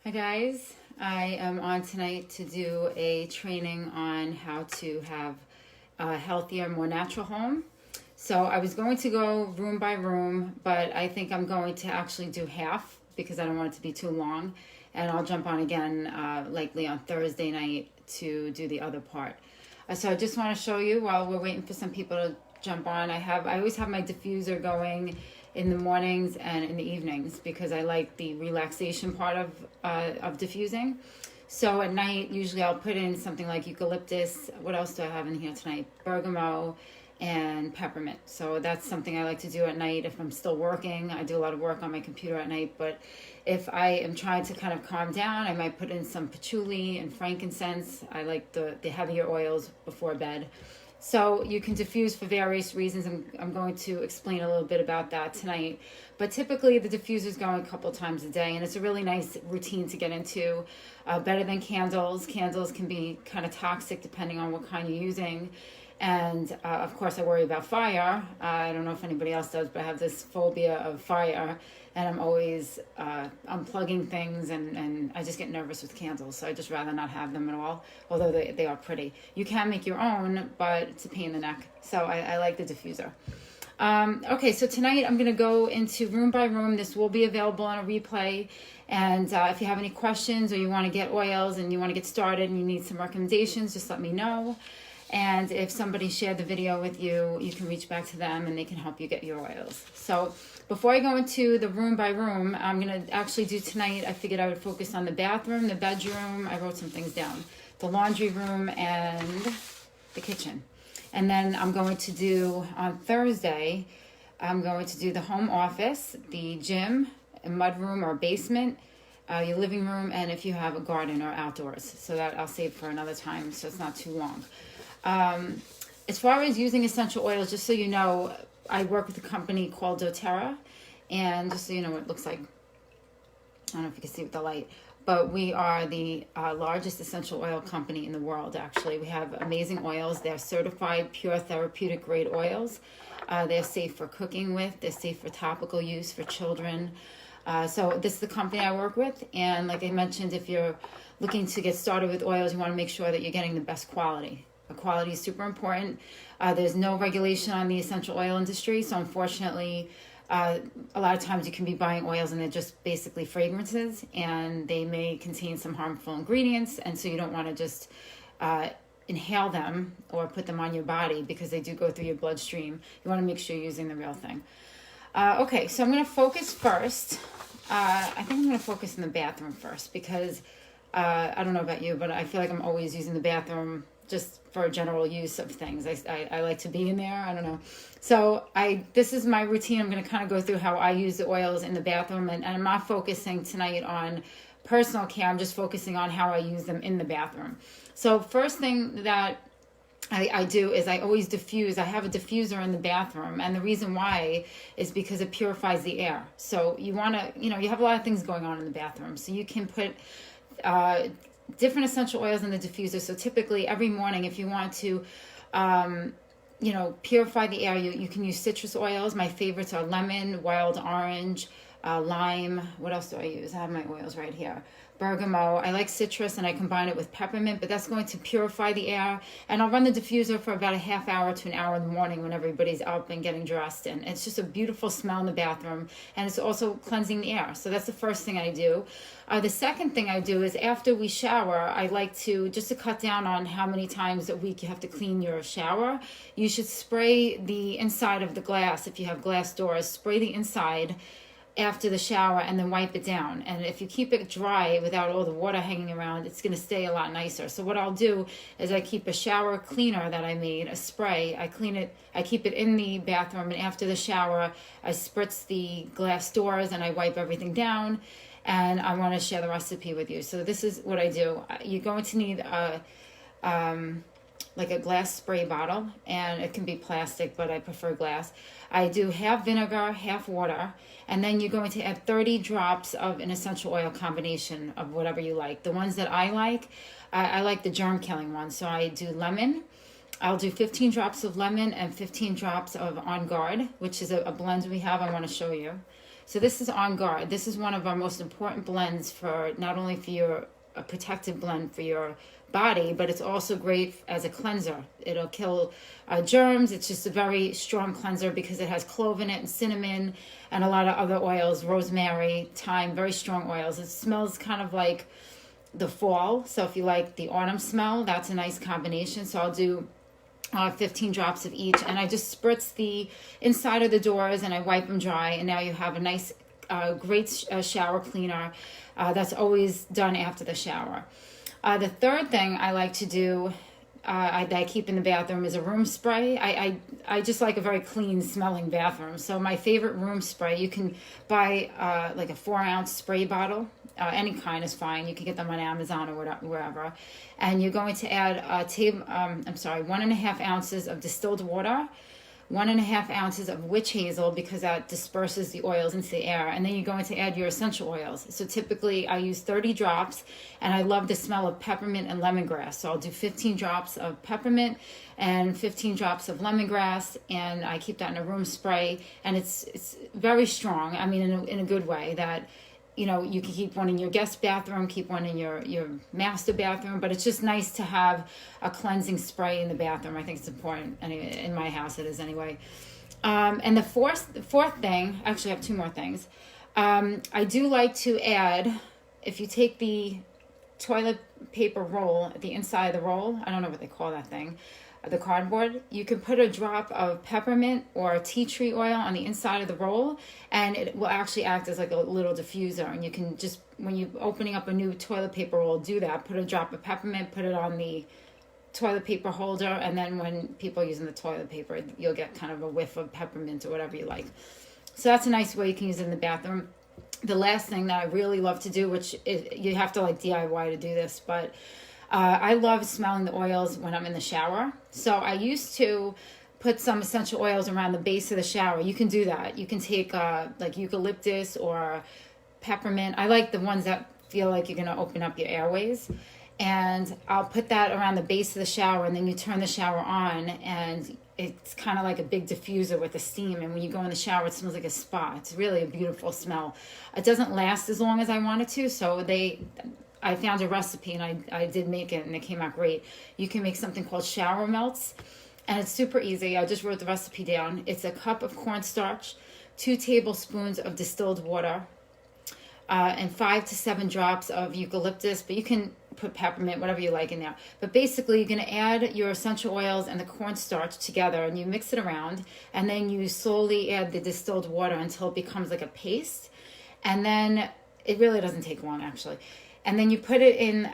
Hi guys, I am on tonight to do a training on how to have a healthier, more natural home. So I was going to go room by room, but I think I'm going to actually do half because I don't want it to be too long. And I'll jump on again likely on Thursday night to do the other part. So I just want to show you while we're waiting for some people to jump on. I always have my diffuser going in the mornings and in the evenings because I like the relaxation part of diffusing. So at night, usually I'll put in something like eucalyptus. What else do I have in here tonight? Bergamot and peppermint. So that's something I like to do at night if I'm still working. I do a lot of work on my computer at night, but if I am trying to kind of calm down, I might put in some patchouli and frankincense. I like the heavier oils before bed. So you can diffuse for various reasons. I'm going to explain a little bit about that tonight. But typically the diffuser is going a couple times a day, and it's a really nice routine to get into. Better than candles. Candles can be kind of toxic depending on what kind you're using. And of course I worry about fire. I don't know if anybody else does, but I have this phobia of fire. And I'm always unplugging things, and I just get nervous with candles. So I just rather not have them at all, although they are pretty. You can make your own, but it's a pain in the neck. So I like the diffuser. Okay, so tonight I'm going to go into room by room. This will be available on a replay. And if you have any questions or you want to get oils and you want to get started and you need some recommendations, just let me know. And if somebody shared the video with you, you can reach back to them and they can help you get your oils. So before I go into the room by room, I'm going to actually do tonight, I figured I would focus on the bathroom, the bedroom. I wrote some things down. The laundry room and the kitchen. And then I'm going to do, on Thursday, I'm going to do the home office, the gym, a mudroom or basement, your living room, and if you have a garden or outdoors. So that I'll save for another time so it's not too long. As far as using essential oils, just so you know, I work with a company called doTERRA, and just so you know what it looks like, I don't know if you can see with the light, but we are the largest essential oil company in the world, actually. We have amazing oils. They're certified pure therapeutic grade oils. They're safe for cooking with. They're safe for topical use for children. So this is the company I work with, and like I mentioned, if you're looking to get started with oils, you want to make sure that you're getting the best quality. Quality is super important. There's no regulation on the essential oil industry, so unfortunately, a lot of times you can be buying oils and they're just basically fragrances, and they may contain some harmful ingredients, and so you don't want to just inhale them or put them on your body because they do go through your bloodstream. You want to make sure you're using the real thing. Okay, so I'm going to focus first. I think I'm going to focus in the bathroom first because I don't know about you, but I feel like I'm always using the bathroom just for general use of things. I like to be in there. I don't know. So this is my routine. I'm going to kind of go through how I use the oils in the bathroom, and I'm not focusing tonight on personal care. I'm just focusing on how I use them in the bathroom. So first thing that I do is I always diffuse. I have a diffuser in the bathroom, and the reason why is because it purifies the air. So you want to, you have a lot of things going on in the bathroom. So you can put different essential oils in the diffuser. So typically every morning, if you want to, purify the air, you can use citrus oils. My favorites are lemon, wild orange, lime. What else do I use? I have my oils right here. Bergamot. I like citrus, and I combine it with peppermint, but that's going to purify the air. And I'll run the diffuser for about a half hour to an hour in the morning when everybody's up and getting dressed. And it's just a beautiful smell in the bathroom, and it's also cleansing the air. So that's the first thing I do. The second thing I do is after we shower, I like to, just to cut down on how many times a week you have to clean your shower, you should spray the inside of the glass. If you have glass doors, spray the inside after the shower and then wipe it down. And if you keep it dry without all the water hanging around, it's going to stay a lot nicer. So what I'll do is I keep a shower cleaner that I made, a spray. I clean it, I keep it in the bathroom, and after the shower, I spritz the glass doors and I wipe everything down. And I want to share the recipe with you. So this is what I do. You're going to need like a glass spray bottle, and it can be plastic, but I prefer glass. I do half vinegar, half water, and then you're going to add 30 drops of an essential oil combination of whatever you like. The ones that I like the germ killing ones. So I do lemon. I'll do 15 drops of lemon and 15 drops of On Guard, which is a blend we have. I want to show you. So this is On Guard. This is one of our most important blends for not only for your a protective blend for your body, but it's also great as a cleanser. It'll kill germs. It's just a very strong cleanser because it has clove in it and cinnamon and a lot of other oils, rosemary, thyme, very strong oils. It smells kind of like the fall. So if you like the autumn smell, that's a nice combination. So I'll do 15 drops of each, and I just spritz the inside of the doors and I wipe them dry, and now you have a nice great shower cleaner that's always done after the shower. The third thing I like to do that I keep in the bathroom is a room spray. I just like a very clean smelling bathroom. So my favorite room spray, you can buy like a 4-ounce spray bottle. Any kind is fine. You can get them on Amazon or wherever. And you're going to add 1.5 ounces of distilled water, 1.5 ounces of witch hazel, because that disperses the oils into the air. And then you're going to add your essential oils. So typically I use 30 drops, and I love the smell of peppermint and lemongrass. So I'll do 15 drops of peppermint and 15 drops of lemongrass, and I keep that in a room spray. And it's very strong. I mean, in a good way, that you can keep one in your guest bathroom, keep one in your master bathroom, but it's just nice to have a cleansing spray in the bathroom. I think it's important. Anyway, in my house it is anyway. And the fourth thing, actually I have 2 more things. I do like to add, if you take the toilet paper roll, the inside of the roll, I don't know what they call that thing, the cardboard, you can put a drop of peppermint or tea tree oil on the inside of the roll, and it will actually act as like a little diffuser. And you can just, when you're opening up a new toilet paper roll, do that. Put a drop of peppermint, put it on the toilet paper holder, and then when people are using the toilet paper, you'll get kind of a whiff of peppermint or whatever you like. So that's a nice way you can use it in the bathroom. The last thing that I really love to do, which you have to like DIY to do this, but I love smelling the oils when I'm in the shower. So I used to put some essential oils around the base of the shower. You can do that. You can take like eucalyptus or peppermint. I like the ones that feel like you're going to open up your airways. And I'll put that around the base of the shower, and then you turn the shower on, and it's kind of like a big diffuser with the steam. And when you go in the shower, it smells like a spa. It's really a beautiful smell. It doesn't last as long as I want it to, so I found a recipe, and I did make it, and it came out great. You can make something called shower melts, and it's super easy. I just wrote the recipe down. It's a cup of cornstarch, 2 tablespoons of distilled water, and 5 to 7 drops of eucalyptus, but you can put peppermint, whatever you like in there. But basically, you're going to add your essential oils and the cornstarch together, and you mix it around, and then you slowly add the distilled water until it becomes like a paste. And then it really doesn't take long, actually. And then you put it in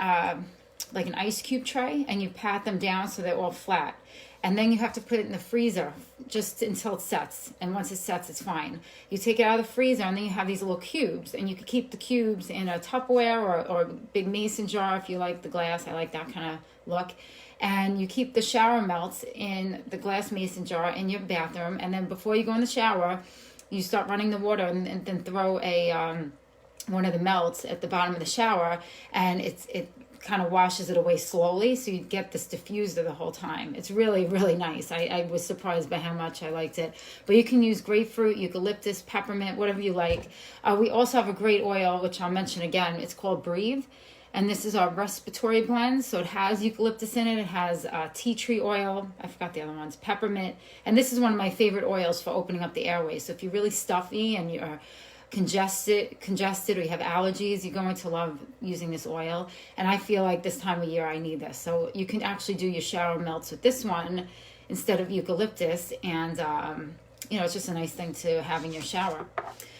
like an ice cube tray, and you pat them down so they're all flat. And then you have to put it in the freezer just until it sets. And once it sets, it's fine. You take it out of the freezer, and then you have these little cubes. And you can keep the cubes in a Tupperware or a big mason jar if you like the glass. I like that kind of look. And you keep the shower melts in the glass mason jar in your bathroom. And then before you go in the shower, you start running the water, and then throw one of the melts at the bottom of the shower, and it kind of washes it away slowly, so you get this diffuser the whole time. It's really, really nice. I was surprised by how much I liked it. But you can use grapefruit, eucalyptus, peppermint, whatever you like. We also have a great oil, which I'll mention again. It's called Breathe, and this is our respiratory blend. So it has eucalyptus in it. It has tea tree oil. I forgot the other ones. Peppermint. And this is one of my favorite oils for opening up the airways. So if you're really stuffy and you're congested or you have allergies, you're going to love using this oil. And I feel like this time of year I need this. So you can actually do your shower melts with this one instead of eucalyptus, and it's just a nice thing to have in your shower.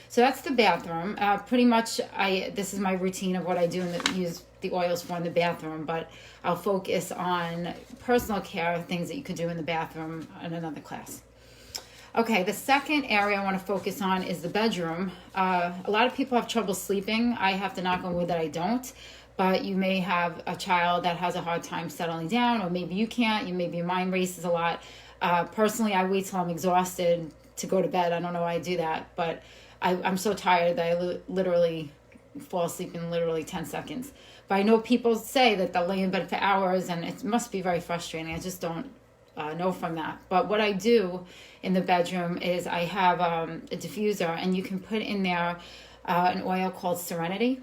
So that's the bathroom. Pretty much this is my routine of what I do and use the oils for in the bathroom, but I'll focus on personal care, things that you could do in the bathroom in another class. Okay, the second area I want to focus on is the bedroom. A lot of people have trouble sleeping. I have to knock on wood that I don't, but you may have a child that has a hard time settling down, or maybe you can't. Maybe your mind races a lot. Personally, I wait till I'm exhausted to go to bed. I don't know why I do that, but I'm so tired that I literally fall asleep in literally 10 seconds. But I know people say that they'll lay in bed for hours, and it must be very frustrating. I just don't know from that. But what I do in the bedroom is I have a diffuser, and you can put in there an oil called Serenity,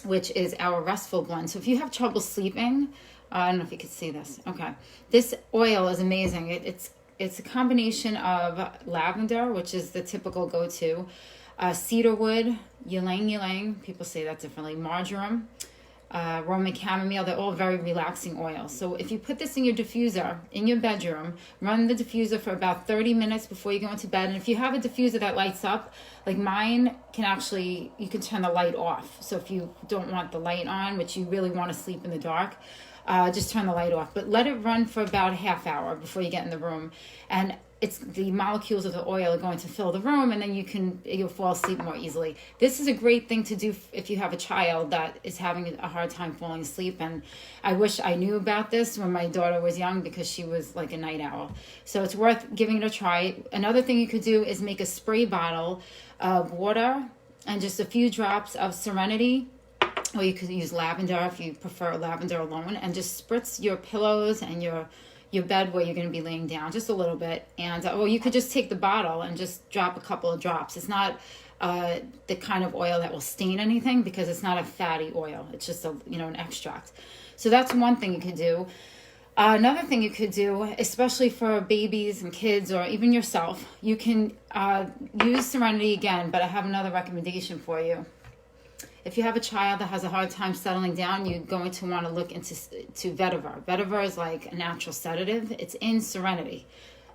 which is our restful blend. So if you have trouble sleeping, I don't know if you can see this. Okay. This oil is amazing. It's a combination of lavender, which is the typical go-to, cedarwood, ylang ylang, people say that differently, marjoram, Roman chamomile. They're all very relaxing oils. So if you put this in your diffuser in your bedroom, run the diffuser for about 30 minutes before you go into bed. And if you have a diffuser that lights up, like mine can actually, you can turn the light off. So if you don't want the light on, which you really want to sleep in the dark, just turn the light off. But let it run for about a half hour before you get in the room. And it's the molecules of the oil are going to fill the room, and then you'll fall asleep more easily. This is a great thing to do if you have a child that is having a hard time falling asleep. And I wish I knew about this when my daughter was young, because she was like a night owl. So it's worth giving it a try. Another thing you could do is make a spray bottle of water and just a few drops of Serenity, or you could use lavender if you prefer lavender alone, and just spritz your pillows and your bed where you're going to be laying down just a little bit. And or you could just take the bottle and just drop a couple of drops. It's not the kind of oil that will stain anything, because it's not a fatty oil. It's just an extract. So that's one thing you could do. Another thing you could do, especially for babies and kids, or even yourself, you can use Serenity again, but I have another recommendation for you. If you have a child that has a hard time settling down, you're going to want to look into vetiver. Vetiver is like a natural sedative. It's in Serenity.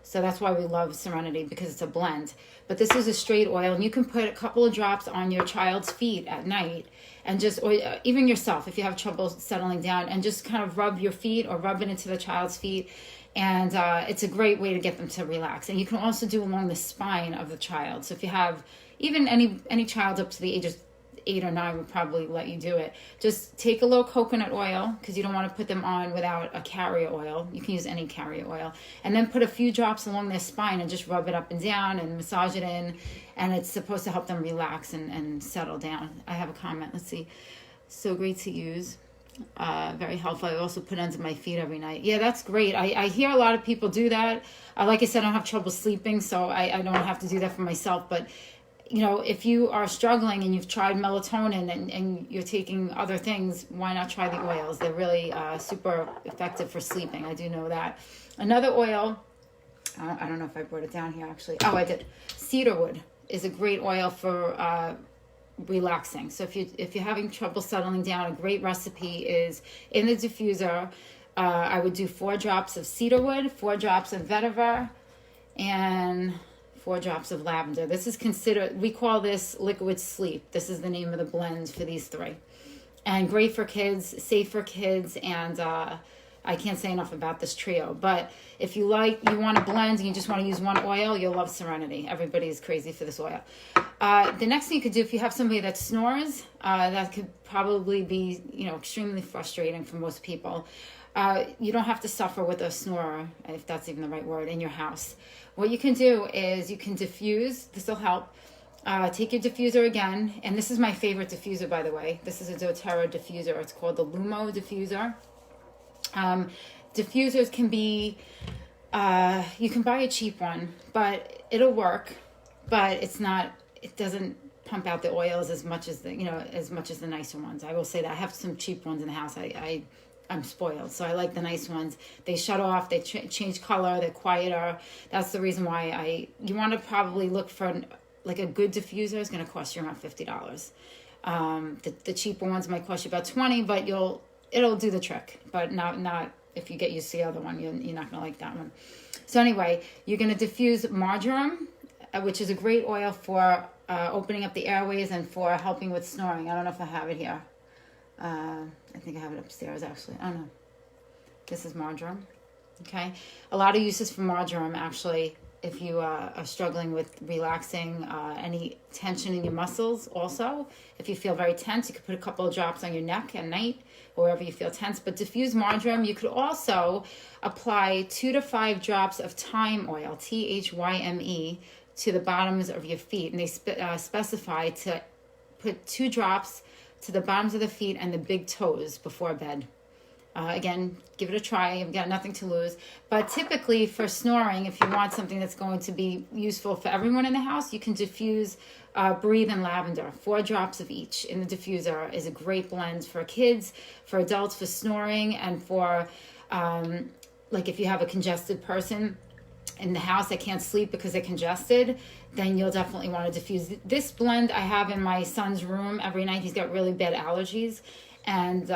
So that's why we love Serenity, because it's a blend. But this is a straight oil, and you can put a couple of drops on your child's feet at night, and or even yourself if you have trouble settling down, and just kind of rub your feet or rub it into the child's feet. And it's a great way to get them to relax. And you can also do along the spine of the child. So if you have even any child up to the age of 8 or 9 would probably let you do it. Just take a little coconut oil, because you don't want to put them on without a carrier oil. You can use any carrier oil. And then put a few drops along their spine and just rub it up and down and massage it in. And it's supposed to help them relax and settle down. I have a comment. Let's see. So great to use. Very helpful. I also put under my feet every night. Yeah, that's great. I hear a lot of people do that. Like I said, I don't have trouble sleeping, so I don't have to do that for myself. But if you are struggling and you've tried melatonin and you're taking other things, why not try the oils? They're really super effective for sleeping. I do know that. Another oil, I don't know if I brought it down here actually. Oh, I did. Cedarwood is a great oil for relaxing. So if you're having trouble settling down, a great recipe is in the diffuser. I would do 4 drops of cedarwood, 4 drops of vetiver, and 4 drops of lavender. This is considered, we call this liquid sleep. This is the name of the blend for these 3. And great for kids, safe for kids, and I can't say enough about this trio. But if you want to blend and you just want to use one oil, you'll love Serenity. Everybody's crazy for this oil. The next thing you could do, if you have somebody that snores, that could probably be extremely frustrating for most people. You don't have to suffer with a snorer, if that's even the right word, in your house. What you can do is you can diffuse. This will help. Take your diffuser again. And this is my favorite diffuser, by the way. This is a doTERRA diffuser. It's called the Lumo diffuser. Diffusers can be, you can buy a cheap one, but it'll work. But it doesn't pump out the oils as much as the nicer ones. I will say that. I have some cheap ones in the house. I'm spoiled, so I like the nice ones. They shut off, they change color, they're quieter. That's the reason why you want to probably look for like a good diffuser. Is going to cost you around $50. The cheaper ones might cost you about $20, but it'll do the trick. But not if you get used to the other one, you're not going to like that one. So anyway, you're going to diffuse marjoram, which is a great oil for opening up the airways and for helping with snoring. I don't know if I have it here. I think I have it upstairs actually. I don't know. This is marjoram. Okay. A lot of uses for marjoram actually. If you are struggling with relaxing any tension in your muscles also. If you feel very tense, you could put a couple of drops on your neck at night or wherever you feel tense. But diffuse marjoram, you could also apply 2 to 5 drops of thyme oil, THYME, to the bottoms of your feet. And they specify to put 2 drops to the bottoms of the feet and the big toes before bed. Again, give it a try. You've got nothing to lose. But typically for snoring, if you want something that's going to be useful for everyone in the house, you can diffuse Breathe and lavender. 4 drops of each in the diffuser is a great blend for kids, for adults, for snoring, and for like if you have a congested person in the house that can't sleep because they're congested, then you'll definitely want to diffuse. This blend I have in my son's room every night. He's got really bad allergies, and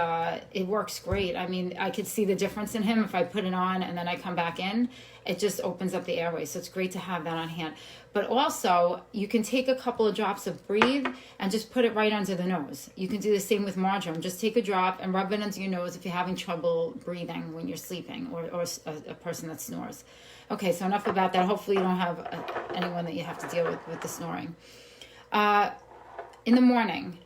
it works great. I mean, I could see the difference in him if I put it on and then I come back in. It just opens up the airways, so it's great to have that on hand. But also, you can take a couple of drops of Breathe and just put it right under the nose. You can do the same with marjoram. Just take a drop and rub it under your nose if you're having trouble breathing when you're sleeping, or a person that snores. Okay, so enough about that. Hopefully you don't have anyone that you have to deal with the snoring. In the morning,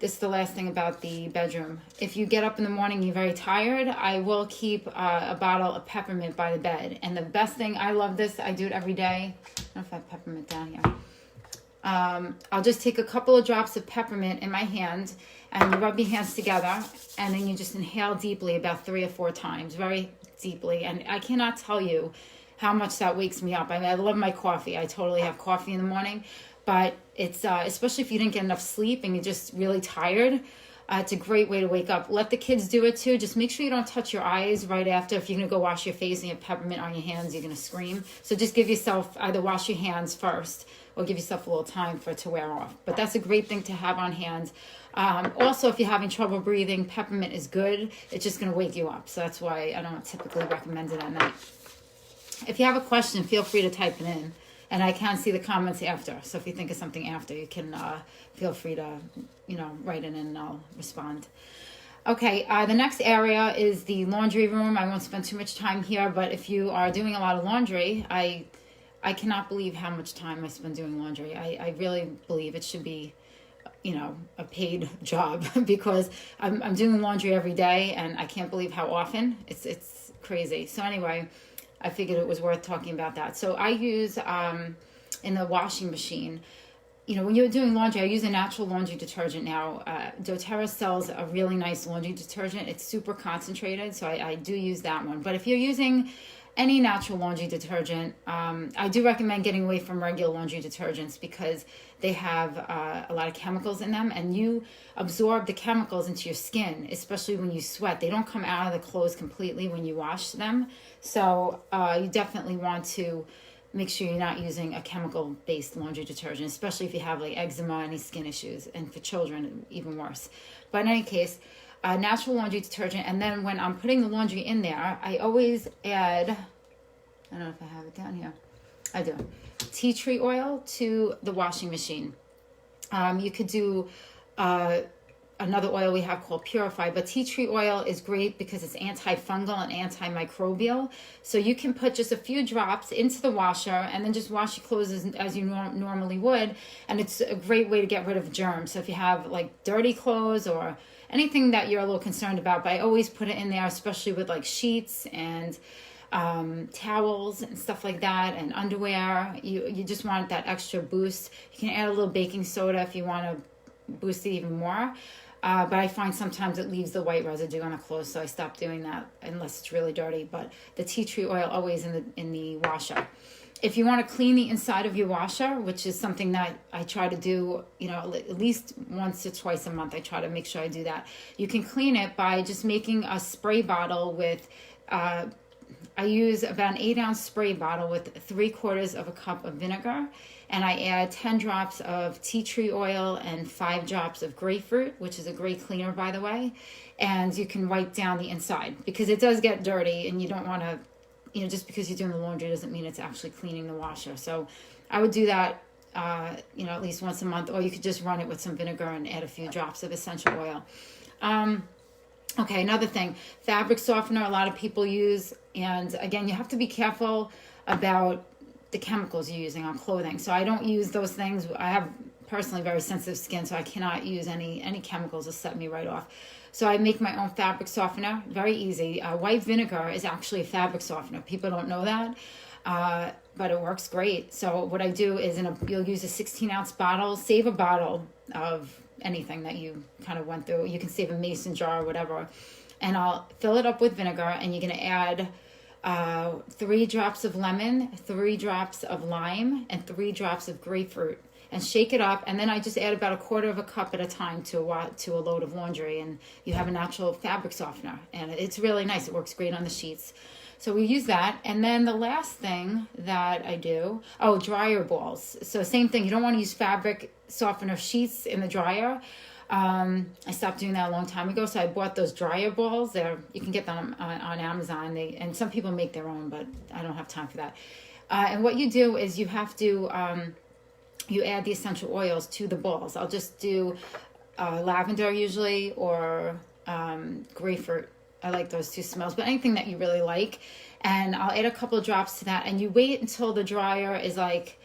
this is the last thing about the bedroom. If you get up in the morning, you're very tired, I will keep a bottle of peppermint by the bed. And the best thing, I love this, I do it every day. I don't know if I have peppermint down here. I'll just take a couple of drops of peppermint in my hand, and you rub your hands together, and then you just inhale deeply about 3 or 4 times, very deeply. And I cannot tell you how much that wakes me up. I mean, I love my coffee. I totally have coffee in the morning. But it's, especially if you didn't get enough sleep and you're just really tired, it's a great way to wake up. Let the kids do it too. Just make sure you don't touch your eyes right after. If you're going to go wash your face and you have peppermint on your hands, you're going to scream. So just give yourself, either wash your hands first or give yourself a little time for it to wear off. But that's a great thing to have on hand. Also, if you're having trouble breathing, peppermint is good. It's just going to wake you up. So that's why I don't typically recommend it at night. If you have a question, feel free to type it in. And I can see the comments after. So if you think of something after, you can feel free to, write it in and I'll respond. Okay, the next area is the laundry room. I won't spend too much time here, but if you are doing a lot of laundry, I cannot believe how much time I spend doing laundry. I really believe it should be, a paid job because I'm doing laundry every day and I can't believe how often. It's crazy. So anyway, I figured it was worth talking about that. So I use, in the washing machine, when you're doing laundry, I use a natural laundry detergent now. doTERRA sells a really nice laundry detergent. It's super concentrated, so I do use that one. But if you're using any natural laundry detergent, I do recommend getting away from regular laundry detergents because they have a lot of chemicals in them, and you absorb the chemicals into your skin, especially when you sweat. They don't come out of the clothes completely when you wash them. So you definitely want to make sure you're not using a chemical-based laundry detergent, especially if you have like eczema, any skin issues, and for children, even worse. But in any case, natural laundry detergent, and then when I'm putting the laundry in there, I always add, I don't know if I have it down here, I do, tea tree oil to the washing machine. You could do another oil we have called Purify, but tea tree oil is great because it's antifungal and antimicrobial. So you can put just a few drops into the washer and then just wash your clothes as you normally would, and it's a great way to get rid of germs. So if you have like dirty clothes or anything that you're a little concerned about, but I always put it in there, especially with like sheets and towels and stuff like that, and underwear. You just want that extra boost. You can add a little baking soda if you want to boost it even more. But I find sometimes it leaves the white residue on the clothes, so I stop doing that unless it's really dirty. But the tea tree oil always in the washer. If you want to clean the inside of your washer, which is something that I try to do, at least once or twice a month, I try to make sure I do that. You can clean it by just making a spray bottle with, I use about an 8-ounce spray bottle with 3/4 of a cup of vinegar, and I add 10 drops of tea tree oil and 5 drops of grapefruit, which is a great cleaner, by the way. And you can wipe down the inside because it does get dirty, and you don't want to, just because you're doing the laundry doesn't mean it's actually cleaning the washer. So I would do that, at least once a month, or you could just run it with some vinegar and add a few drops of essential oil. Okay, another thing, fabric softener a lot of people use, and again, you have to be careful about the chemicals you're using on clothing. So I don't use those things. I have personally very sensitive skin, so I cannot use any chemicals to set me right off. So I make my own fabric softener, very easy. White vinegar is actually a fabric softener. People don't know that, but it works great. So what I do is you'll use a 16-ounce bottle, save a bottle of anything that you kind of went through. You can save a mason jar or whatever. and I'll fill it up with vinegar, and you're going to add 3 drops of lemon, 3 drops of lime, and 3 drops of grapefruit, and shake it up. And then I just add about 1/4 cup at a time to a load of laundry, and you have a natural fabric softener, and it's really nice. It works great on the sheets. So we use that. And then the last thing that I do, dryer balls. So same thing. You don't want to use fabric softener sheets in the dryer. I stopped doing that a long time ago, so I bought those dryer balls. You can get them on Amazon. And some people make their own, but I don't have time for that. And what you do is you have to you add the essential oils to the balls. I'll just do lavender usually, or grapefruit. I like those 2 smells, but anything that you really like. And I'll add a couple of drops to that, and you wait until the dryer is like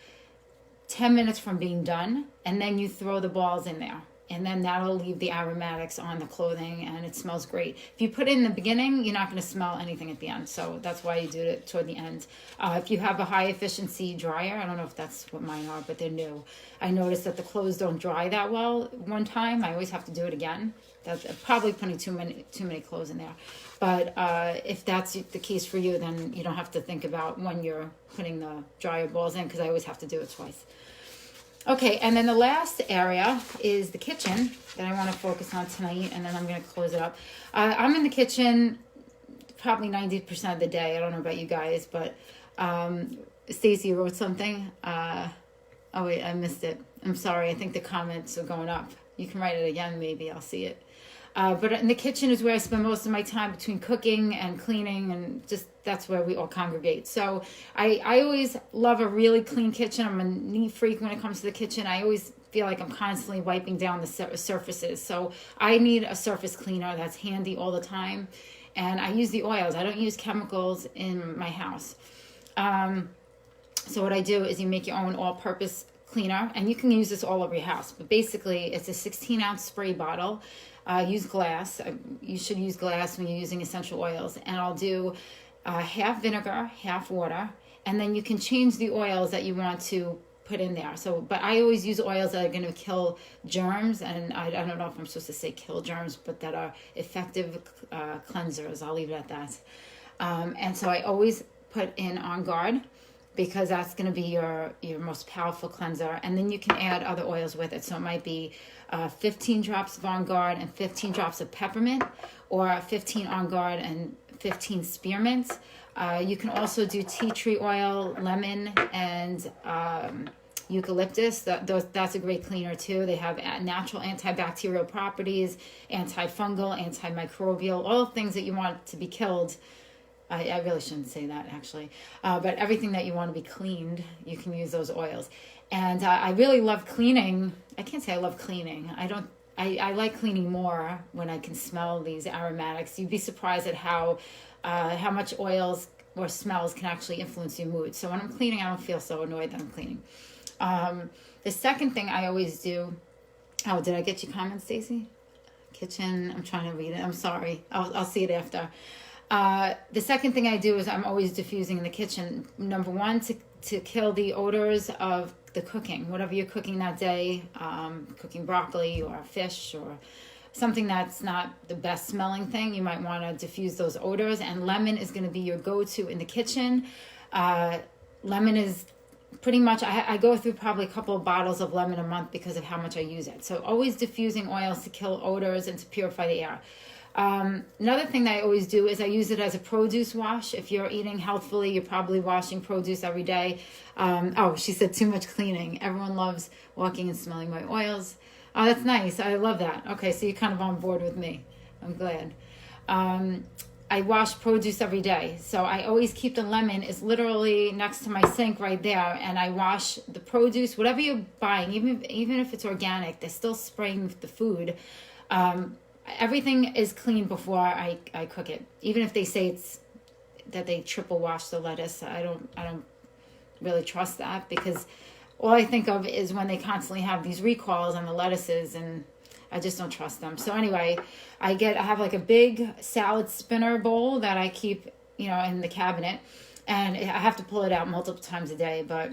10 minutes from being done, and then you throw the balls in there. And then that'll leave the aromatics on the clothing, and it smells great. If you put it in the beginning, you're not going to smell anything at the end. So that's why you do it toward the end. If you have a high efficiency dryer, I don't know if that's what mine are, but they're new. I noticed that the clothes don't dry that well one time. I always have to do it again. That's probably putting too many clothes in there. But if that's the case for you, then you don't have to think about when you're putting the dryer balls in, because I always have to do it twice. Okay, and then the last area is the kitchen that I want to focus on tonight, and then I'm going to close it up. I'm in the kitchen probably 90% of the day. I don't know about you guys, but Stacy wrote something. Oh, wait, I missed it. I'm sorry. I think the comments are going up. You can write it again, maybe. I'll see it. But in the kitchen is where I spend most of my time between cooking and cleaning, and just that's where we all congregate. So I always love a really clean kitchen. I'm a neat freak when it comes to the kitchen. I always feel like I'm constantly wiping down the surfaces. So I need a surface cleaner that's handy all the time. And I use the oils. I don't use chemicals in my house. So what I do is you make your own all-purpose cleaner, and you can use this all over your house. But basically, it's a 16-ounce spray bottle. Use glass. You should use glass when you're using essential oils. And I'll do half vinegar, half water. And then you can change the oils that you want to put in there. So, but I always use oils that are going to kill germs. And I don't know if I'm supposed to say kill germs, but that are effective cleansers. I'll leave it at that. And so I always put in On Guard, because that's going to be your most powerful cleanser. And then you can add other oils with it. So it might be 15 drops of On Guard and 15 drops of peppermint, or 15 On Guard and 15 spearmint. You can also do tea tree oil, lemon, and eucalyptus. That's a great cleaner too. They have natural antibacterial properties, antifungal, antimicrobial, all things that you want to be killed. I really shouldn't say that, actually. But everything that you want to be cleaned, you can use those oils. And I really love cleaning. I can't say I love cleaning. I like cleaning more when I can smell these aromatics. You'd be surprised at how much oils or smells can actually influence your mood. So when I'm cleaning, I don't feel so annoyed that I'm cleaning. The second thing I always do... Oh, did I get your comment, Stacey? Kitchen, I'm trying to read it. I'm sorry. I'll see it after. The second thing I do is I'm always diffusing in the kitchen. Number one, to kill the odors of the cooking, whatever you're cooking that day, cooking broccoli or fish or something that's not the best smelling thing. You might want to diffuse those odors, and lemon is going to be your go-to in the kitchen. Lemon is pretty much, I go through probably a couple of bottles of lemon a month because of how much I use it. So always diffusing oils to kill odors and to purify the air. Another thing that I always do is I use it as a produce wash. If you're eating healthfully, you're probably washing produce every day. She said too much cleaning. Everyone loves walking and smelling my oils. Oh, that's nice. I love that. Okay, so you're kind of on board with me. I'm glad. I wash produce every day. So I always keep the lemon is literally next to my sink right there. And I wash the produce, whatever you're buying, even if it's organic, they're still spraying the food. Everything is clean before I cook it. Even if they say that they triple wash the lettuce, I don't really trust that, because all I think of is when they constantly have these recalls on the lettuces, and I just don't trust them. So anyway, I have like a big salad spinner bowl that I keep, in the cabinet, and I have to pull it out multiple times a day, but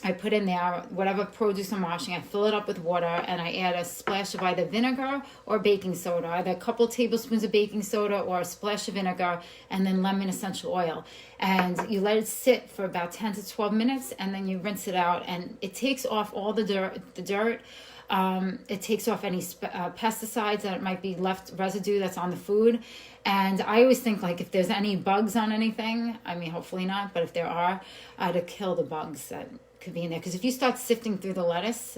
I put in there whatever produce I'm washing. I fill it up with water, and I add a splash of either vinegar or baking soda, either a couple tablespoons of baking soda or a splash of vinegar, and then lemon essential oil. And you let it sit for about 10 to 12 minutes, and then you rinse it out, and it takes off all the dirt. It takes off any pesticides that might be left residue that's on the food. And I always think, like, if there's any bugs on anything, I mean, hopefully not, but if there are, to kill the bugs that could be in there. Because if you start sifting through the lettuce,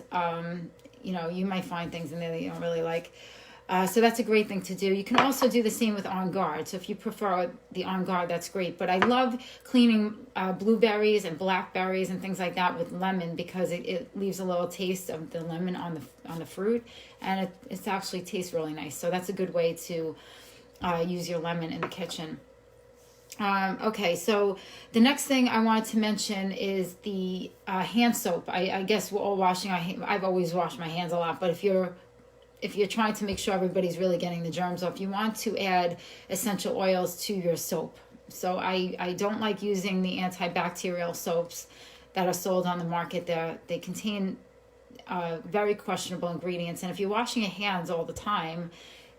you might find things in there that you don't really like. So that's a great thing to do. You can also do the same with On Guard. So if you prefer the On Guard, that's great. But I love cleaning blueberries and blackberries and things like that with lemon, because it leaves a little taste of the lemon on the fruit, and it actually tastes really nice. So that's a good way to use your lemon in the kitchen. Okay, so the next thing I wanted to mention is the hand soap. I guess we're all washing our hands. I've always washed my hands a lot, but if you're trying to make sure everybody's really getting the germs off, you want to add essential oils to your soap. So I don't like using the antibacterial soaps that are sold on the market. They contain very questionable ingredients, and if you're washing your hands all the time,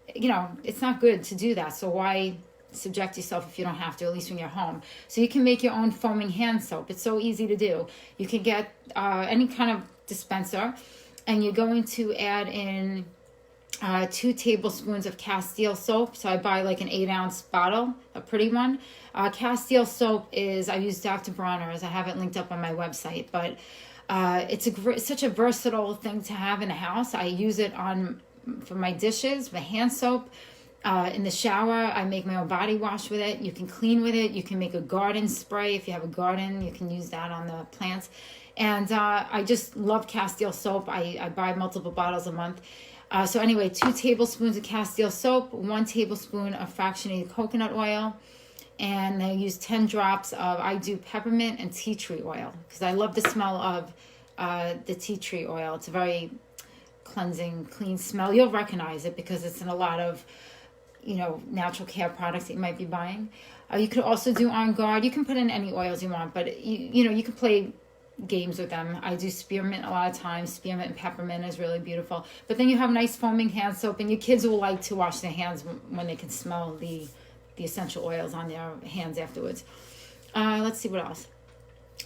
it's not good to do that. So why subject yourself if you don't have to, at least when you're home? So you can make your own foaming hand soap. It's so easy to do. You can get any kind of dispenser, and you're going to add in 2 tablespoons of Castile soap. So I buy like an 8-ounce bottle, a pretty one. Castile soap is, I use Dr. Bronner's. I have it linked up on my website, but it's such a versatile thing to have in the house. I use it for my dishes, my hand soap. In the shower, I make my own body wash with it. You can clean with it. You can make a garden spray. If you have a garden, you can use that on the plants. And I just love Castile soap. I buy multiple bottles a month. So anyway, 2 tablespoons of Castile soap, 1 tablespoon of fractionated coconut oil, and I use 10 drops of, I do peppermint and tea tree oil, because I love the smell of the tea tree oil. It's a very cleansing, clean smell. You'll recognize it because it's in a lot of natural care products that you might be buying. You could also do On Guard. You can put in any oils you want, but you can play games with them. I do spearmint a lot of times. Spearmint and peppermint is really beautiful. But then you have nice foaming hand soap, and your kids will like to wash their hands when they can smell the essential oils on their hands afterwards. Let's see what else.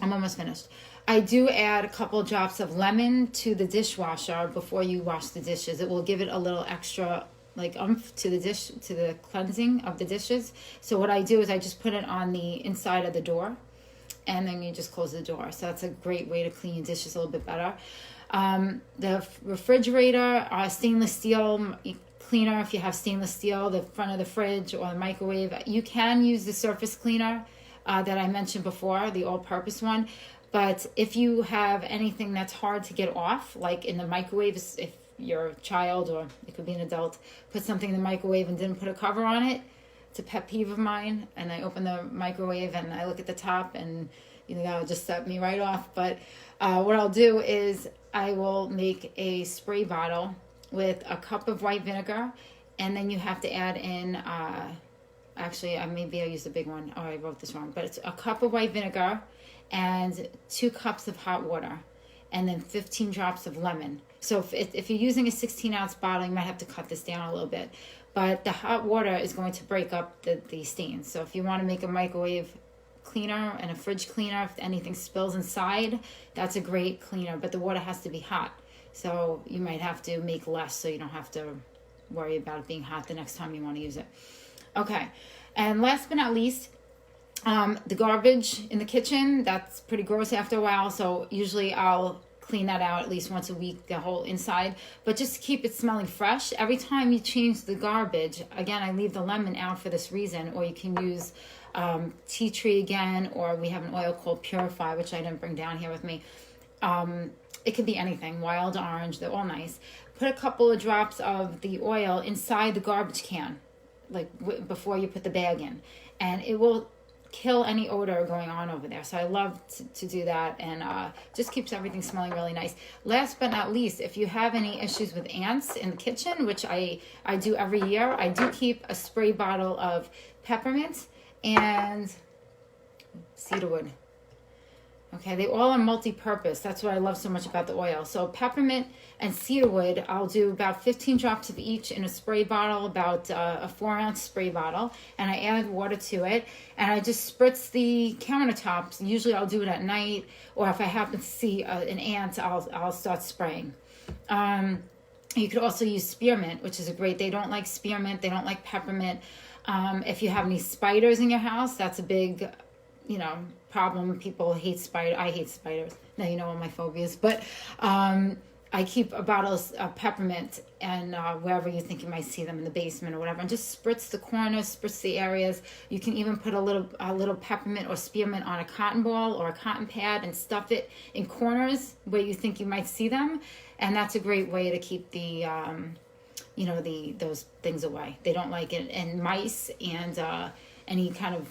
I'm almost finished. I do add a couple drops of lemon to the dishwasher before you wash the dishes. It will give it a little extra oomph to the dish, to the cleansing of the dishes. So what I do is I just put it on the inside of the door, and then you just close the door. So that's a great way to clean your dishes a little bit better. The refrigerator, stainless steel cleaner, if you have stainless steel, the front of the fridge or the microwave. You can use the surface cleaner that I mentioned before, the all-purpose one. But if you have anything that's hard to get off, like in the microwave, if your child, or it could be an adult, put something in the microwave and didn't put a cover on it, it's a pet peeve of mine. And I open the microwave and I look at the top, and that'll just set me right off. But what I'll do is I will make a spray bottle with a cup of white vinegar, and then you have to add in maybe I used a big one. Oh, I wrote this wrong, but it's a cup of white vinegar and 2 cups of hot water, and then 15 drops of lemon. So if you're using a 16-ounce bottle, you might have to cut this down a little bit. But the hot water is going to break up the stains. So if you want to make a microwave cleaner and a fridge cleaner, if anything spills inside, that's a great cleaner. But the water has to be hot. So you might have to make less so you don't have to worry about it being hot the next time you want to use it. Okay. And last but not least, the garbage in the kitchen, that's pretty gross after a while. So usually I'll clean that out at least once a week, the whole inside. But just to keep it smelling fresh, every time you change the garbage, again, I leave the lemon out for this reason. Or you can use tea tree again, or we have an oil called Purify, which I didn't bring down here with me. It could be anything, wild orange, they're all nice. Put a couple of drops of the oil inside the garbage can, before you put the bag in, and it will kill any odor going on over there. So I love to do that, and just keeps everything smelling really nice. Last but not least, if you have any issues with ants in the kitchen, which I do every year, I do keep a spray bottle of peppermint and cedarwood. Okay, they all are multi-purpose. That's what I love so much about the oil. So peppermint and cedarwood, I'll do about 15 drops of each in a spray bottle, about a 4-ounce spray bottle, and I add water to it, and I just spritz the countertops. Usually I'll do it at night, or if I happen to see an ant, I'll start spraying. You could also use spearmint, which is they don't like spearmint, they don't like peppermint. If you have any spiders in your house, that's a big, problem. People hate spiders. I hate spiders. Now you know all my phobias. But I keep a bottle of peppermint, and wherever you think you might see them, in the basement or whatever, and just spritz the corners, spritz the areas. You can even put a little peppermint or spearmint on a cotton ball or a cotton pad and stuff it in corners where you think you might see them, and that's a great way to keep the those things away. They don't like it, and mice and any kind of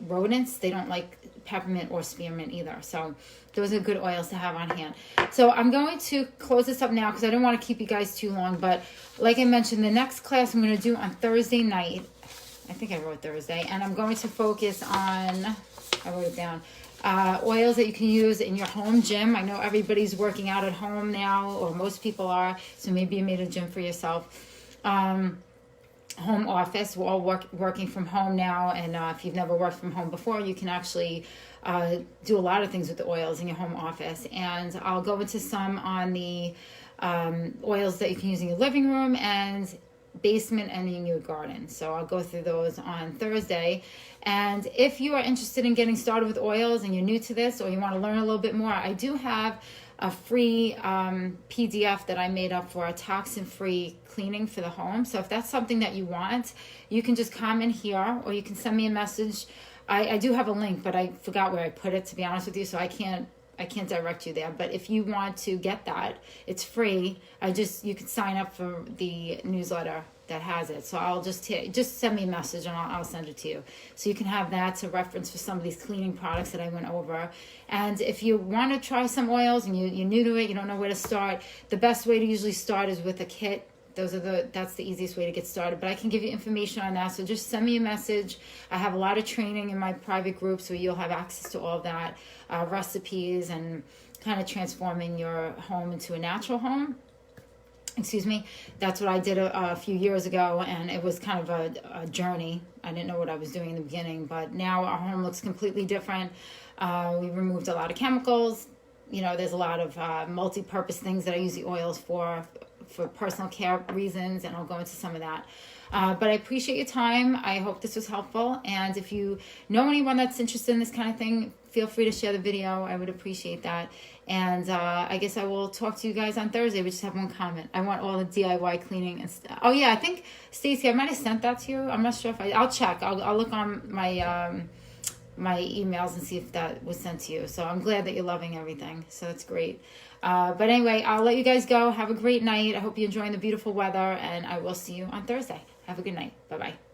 rodents, they don't like peppermint or spearmint either. So those are good oils to have on hand. So I'm going to close this up now because I don't want to keep you guys too long. But like I mentioned, the next class I'm going to do on Thursday night. I think I wrote Thursday. And I'm going to focus on, I wrote it down, oils that you can use in your home gym. I know everybody's working out at home now, or most people are. So maybe you made a gym for yourself. Home office. We're all working from home now, and if you've never worked from home before, you can actually do a lot of things with the oils in your home office. And I'll go into some on the oils that you can use in your living room and basement and in your garden. So I'll go through those on Thursday. And if you are interested in getting started with oils and you're new to this, or you want to learn a little bit more, I do have a free PDF that I made up for a toxin-free cleaning for the home. So if that's something that you want, you can just comment here, or you can send me a message. I do have a link, but I forgot where I put it, to be honest with you, so I can't direct you there. But if you want to get that, it's free. You can sign up for the newsletter that has it. So I'll just send me a message and I'll send it to you. So you can have that to reference for some of these cleaning products that I went over. And if you want to try some oils and you're new to it, you don't know where to start, the best way to usually start is with a kit. That's the easiest way to get started. But I can give you information on that. So just send me a message. I have a lot of training in my private groups where you'll have access to all of that, recipes and kind of transforming your home into a natural home. Excuse me. That's what I did a few years ago, and it was kind of a journey. I didn't know what I was doing in the beginning, but now our home looks completely different. We removed a lot of chemicals. There's a lot of multi-purpose things that I use the oils for personal care reasons, and I'll go into some of that. But I appreciate your time. I hope this was helpful. And if you know anyone that's interested in this kind of thing, feel free to share the video. I would appreciate that. And I guess I will talk to you guys on Thursday. We just have one comment. I want all the DIY cleaning and stuff. Oh yeah, I think Stacy, I might have sent that to you. I'm not sure if I'll check. I'll look on my my emails and see if that was sent to you. So I'm glad that you're loving everything. So that's great. But anyway, I'll let you guys go. Have a great night. I hope you're enjoying the beautiful weather, and I will see you on Thursday. Have a good night. Bye-bye.